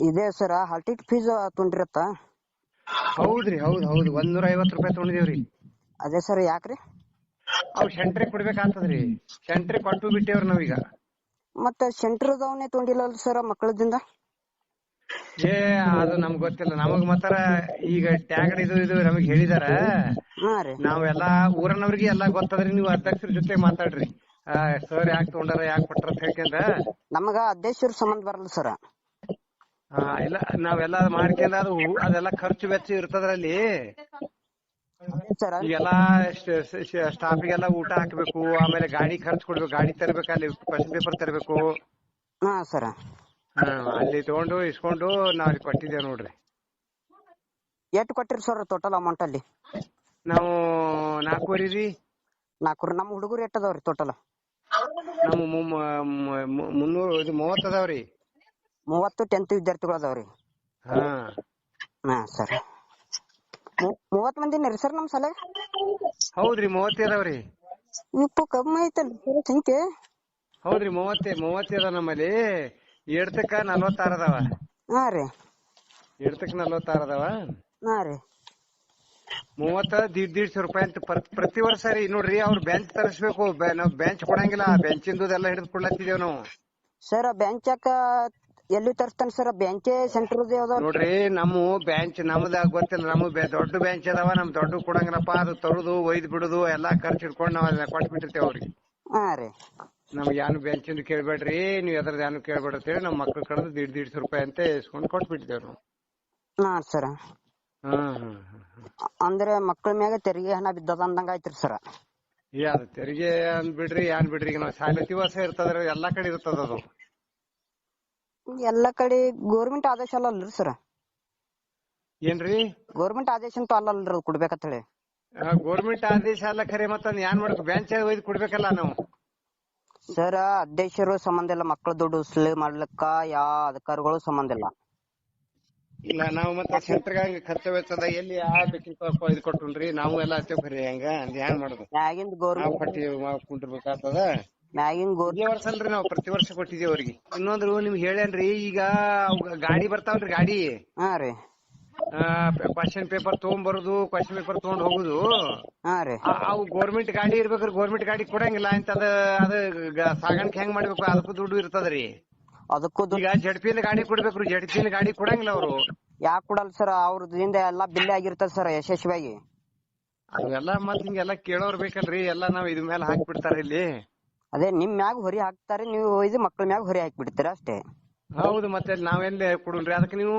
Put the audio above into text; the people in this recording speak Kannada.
ಇದೆ ಸರ್ ಹಾಲ್ ಟಿಕೆಟ್ ಫೀಸ್ ತುಂಡಿರತ್ತ. ಹೌದ್ರಿ ಹೌದ್ 150 ರೂಪಾಯಿ ತಗೊಂಡಿದೇವ್ರಿ. ಅದೇ ಸರ್ ಯಾಕ್ರಿ? ಅವ್ ಸೆಂಟ್ರಿ ಕೊಡ್ಬೇಕಾಗ್ತದ್ರಿ. ಸೆಂಟ್ರಿ ಕೊಟ್ಟು ಬಿಟ್ಟೇವ್ರಿ ನಾವೀಗ. ಮತ್ತೆ ಸೆಂಟ್ರದವನೇ ತೊಗೊಂಡಿಲ್ಲಲ್ಲ ಸರ್ ಮಕ್ಕಳದಿಂದ. ಅದು ನಮ್ಗ್ ಗೊತ್ತಿಲ್ಲ. ನಮಗ್ ಮಾತ್ರ ಈಗ ಟ್ಯಾಗಡ್ ಇದು ನಮಗ್ ಹೇಳಿದಾರ. ಹಾ ರೀ. ನಾವೆಲ್ಲಾ ಊರನವ್ರಿಗೆ ಎಲ್ಲಾ ಗೊತ್ತದ್ರಿ. ನೀವು ಅಧ್ಯಕ್ಷರ ಜೊತೆ ಮಾತಾಡ್ರಿ. ಸರ್ ಯಾಕೆ ತಗೊಂಡಾರ ಯಾಕೆ ಕೊಟ್ಟಾರ ಅಂತ ಹೇಳ್ಕೊಂಡ. ನಮಗ ಅಧ್ಯಕ್ಷರ ಸಂಬಂಧ ಬರಲ್ಲ ಸರ್. ಇಲ್ಲ ನಾವೆಲ್ಲಾ ಮಾಡ್ಕೊಂಡ ಅದೆಲ್ಲಾ ಖರ್ಚು ವೆಚ್ಚ ಇರ್ತದ್ರಲ್ಲಿ. ಸರ್ ಈಗೆಲ್ಲಾ ಸ್ಟಾಫಿಗೆಲ್ಲಾ ಊಟ ಹಾಕ್ಬೇಕು, ಆಮೇಲೆ ಗಾಡಿ ಖರ್ಚು ಕೊಡ್ಬೇಕು, ಗಾಡಿ ತರಬೇಕು, ಅಲ್ಲಿ ಕ್ವಶನ್ ಪೇಪರ್ ತರಬೇಕು. ಹಾ ಸರ್. ಅಲ್ಲಿ ತಗೊಂಡು ಇಸ್ಕೊಂಡು ನಾವ್ ಅಲ್ಲಿ ಕೊಟ್ಟಿದ್ದೇವ್ ನೋಡ್ರಿ. ಎಷ್ಟು ಕೊಟ್ಟಿರಿ ಸರ್ ಟೋಟಲ್ ಅಮೌಂಟ್ ಅಲ್ಲಿ? ನಾವು 4 ರೀ. 4. ನಮ್ಮ ಹುಡುಗರು ಎಷ್ಟು ಅದಾವ್ರಿ ಟೋಟಲ್? ನಮ್ಮ 330 ಅದಾವ್ರಿ. 30 10th ವಿದ್ಯಾರ್ಥಿಗಳು ಅದಾವ್ರಿ. ಹಾ ಸರ್. 30 ಮಂದಿನ ರೀ ಸರ್ ನಮ್ ಸಲ? ಹೌದ್ರಿ 30 ಅದಾವ್ರಿ. ಇಪ್ಪು ಕಮ್ಮಿ ಐತಲ್ರಿ ಸರ್ ಸಂಖ್ಯೆ? ಹೌದ್ರಿ 30 ಅದಾವ ನಮ್ಮಲ್ಲಿ. ಎಡ್ತಕ್ಕ 46 ಅದಾವ. ಹಾ ರೀ. ಎಡ್ತಕ್ಕ 46 ಅದಾವ. ಹಾ ರೀ. 150 ರೂಪಾಯಿ ಅಂತ ಪ್ರತಿ ವರ್ಷ ರೀ. ನೋಡ್ರಿ ಅವ್ರು ಬೆಂಚ್ ತರಿಸ್ಬೇಕು. ನಾವ್ ಬೆಂಚ್ ಕೊಡಂಗಿಲ್ಲ. ಬೆಂಚಿಂದೆಲ್ಲ ಹಿಡಿದು ಕೊಡ್ಲತ್ತಿದೇವ್ ನಾವು. ಸರ್ ಬೆಂಚ್ ಯಾಕ ಎಲ್ಲಿ ತರಿಸ್ತಾನ ಸರ್? ಬೆಂಚೇ ಸೆಂಟರ್ ನೋಡ್ರಿ ನಮ್ಮ ಬೆಂಚ್ ನಮ್ದ ಗೊತ್ತಿಲ್ಲ. ನಮ್ಗ್ ದೊಡ್ಡ ಬೆಂಚ್ ಅದಾವ. ನಮ್ ದೊಡ್ಡ ಕೊಡಂಗಿಲ್ಲಪ್ಪ. ಅದು ತರುದು ಒಯ್ದು ಬಿಡುದು ಎಲ್ಲಾ ಖರ್ಚು ಇಟ್ಕೊಂಡು ನಾವ್ ಅದನ್ನ ಕೊಟ್ಬಿಟ್ಟಿರ್ತೇವ್ ಅವ್ರಿಗೆ. ಹಾ ರೀ. ನಮ್ಗೆ ಯಾನು ಬೆಂಚಿಂದ ಕೇಳ್ಬೇಡ್ರಿ, ನೀವ್ ಎದ್ರದ್ ಯಾನು ಕೇಳ್ಬೇಡ್ರಿ ಅಂತ ಹೇಳಿ ನಮ್ ಮಕ್ಳು ಕಳೆದು 150 ರೂಪಾಯಿ ಅಂತ ಇಸ್ಕೊಂಡ್ ಕೊಟ್ಬಿಟ್ಟಿದ್ದೇವ್ ನಾವು. ಹಾ ಸರ್. ಅಂದ್ರೆ ಮಕ್ಕಳ ಮ್ಯಾಗ ತೆರಿಗೆ ಹಣ ಬಿದ್ದದ ಅಂದಂಗ ಆಯ್ತ್ರಿ ಸರ್. ಅದು ತೆರಿಗೆ ಅಂದ್ಬಿಡ್ರಿ ಏನ್ ಬಿಡ್ರಿ. ಈಗ ನಾವ್ ಶಾಲೆ ದಿವಸ ಇರ್ತದ್ರ, ಎಲ್ಲಾ ಕಡೆ ಇರ್ತದ ಅದು. ಎಲ್ಲಾ ಕಡೆ ಗೌರ್ಮೆಂಟ್ ಆದೇಶ ಅಲ್ಲಲ್ರಿ ಸರ್? ಏನ್ರಿ? ಗೌರ್ಮೆಂಟ್ ಆದೇಶ ಅಂತೂ ಅಲ್ಲಲ್ರಿ ಕೊಡ್ಬೇಕಂತ ಹೇಳಿ. ಗೌರ್ಮೆಂಟ್ ಆದೇಶ ಅಲ್ಲ ಖರೆ, ಮತ್ತ ಏನ್ ಮಾಡ್ಬೇಕು? ಬೆಂಚ್ ಒಯ್ದು ಕೊಡ್ಬೇಕಲ್ಲ ನಾವು. ಸರ್ ಅಧ್ಯಕ್ಷರು ಸಂಬಂಧ ಇಲ್ಲ. ಮಕ್ಕಳ ದುಡ್ಡು ವಸೂಲಿ ಮಾಡ್ಲಿಕ್ಕ ಯಾವ ಅಧಿಕಾರಿಗಳು ಸಂಬಂಧ ಇಲ್ಲ. ಇಲ್ಲ ನಾವು ಮತ್ತೆ ಸೆಂಟರ್ ಖರ್ಚು ವೆಚ್ಚದ ಎಲ್ಲಿ ಇದು ಕೊಟ್ಟುನ್ರಿ ನಾವು ಎಲ್ಲಾ ಹತ್ತೇವ್ ಖರಿ. ಹಂಗ ಏನ್ ಮಾಡುದು? ಮ್ಯಾಗಿಂದ ನಾವು ಗೌರ್ಮೆಂಟ್ ಕುಂಟಿರ್ಬೇಕಾಗ್ತದ. ಮ್ಯಾಗಿಂದ ಇದೇ ವರ್ಷ ಅಲ್ರಿ ನಾವು ಪ್ರತಿ ವರ್ಷ ಕೊಟ್ಟಿದ್ದೇವ್ ಅವ್ರಿಗೆ. ಇನ್ನೊಂದು ನಿಮ್ಗೆ ಹೇಳೇನ್ರಿ, ಈಗ ಗಾಡಿ ಬರ್ತಾವಲ್ರಿ ಗಾಡಿ. ಹಾ ರೀ. ಕ್ವಶನ್ ಪೇಪರ್ ತಗೊಂಡ್ಬರುದು, ಕ್ವಶನ್ ಪೇಪರ್ ತಗೊಂಡ್ ಹೋಗುದು. ಹಾ ರೀ. ಅವು ಗೋರ್ಮೆಂಟ್ ಗಾಡಿ ಇರ್ಬೇಕ್ರಿ. ಗೋರ್ಮೆಂಟ್ ಗಾಡಿ ಕೊಡಂಗಿಲ್ಲ ಅಂತ ಅದ ಸಾಗಾಣಿಕೆ ಹೆಂಗ್ ಮಾಡ್ಬೇಕು? ಅದಕ್ಕೂ ದುಡ್ಡು ಇರ್ತದ್ರಿ. ಅದಕ್ಕೂ ಈಗ ಜಡ್ಪಿನ ಗಾಡಿ ಕೊಡ್ಬೇಕ್ರಿ. ಜಡ್ಪಿನ ಗಾಡಿ ಕೊಡಂಗಿಲ್ಲ ಅವ್ರು. ಯಾಕೆ ಕೊಡಲ್ಲ ಸರ್? ಅವ್ರದಿಂದ ಎಲ್ಲಾ ಬಿಲ್ ಆಗಿರ್ತದ ಸರ್ ಯಶಸ್ವಿಯಾಗಿ. ಅವೆಲ್ಲಾ ಮತ್ ಹಿಂಗೆಲ್ಲಾ ಕೇಳೋರ್ ಬೇಕಲ್ರಿ. ಎಲ್ಲಾ ನಾವ್ ಇದ್ ಮೇಲೆ ಹಾಕ್ಬಿಡ್ತಾರ ಇಲ್ಲಿ. ಅದೇ ನಿಮ್ ಮ್ಯಾಗ ಹೊರಿ ಹಾಕ್ತಾರೆ, ನೀವು ಒಯ್ದು ಮಕ್ಕಳ ಮ್ಯಾಗ ಹೊರಿ ಹಾಕಿ ಬಿಡ್ತೀರಾ ಅಷ್ಟೇ. ಹೌದು, ಮತ್ತೆ ನಾವೆಲ್ಲಿ ಕೊಡುನ್ರಿ? ಅದಕ್ಕೆ ನೀವು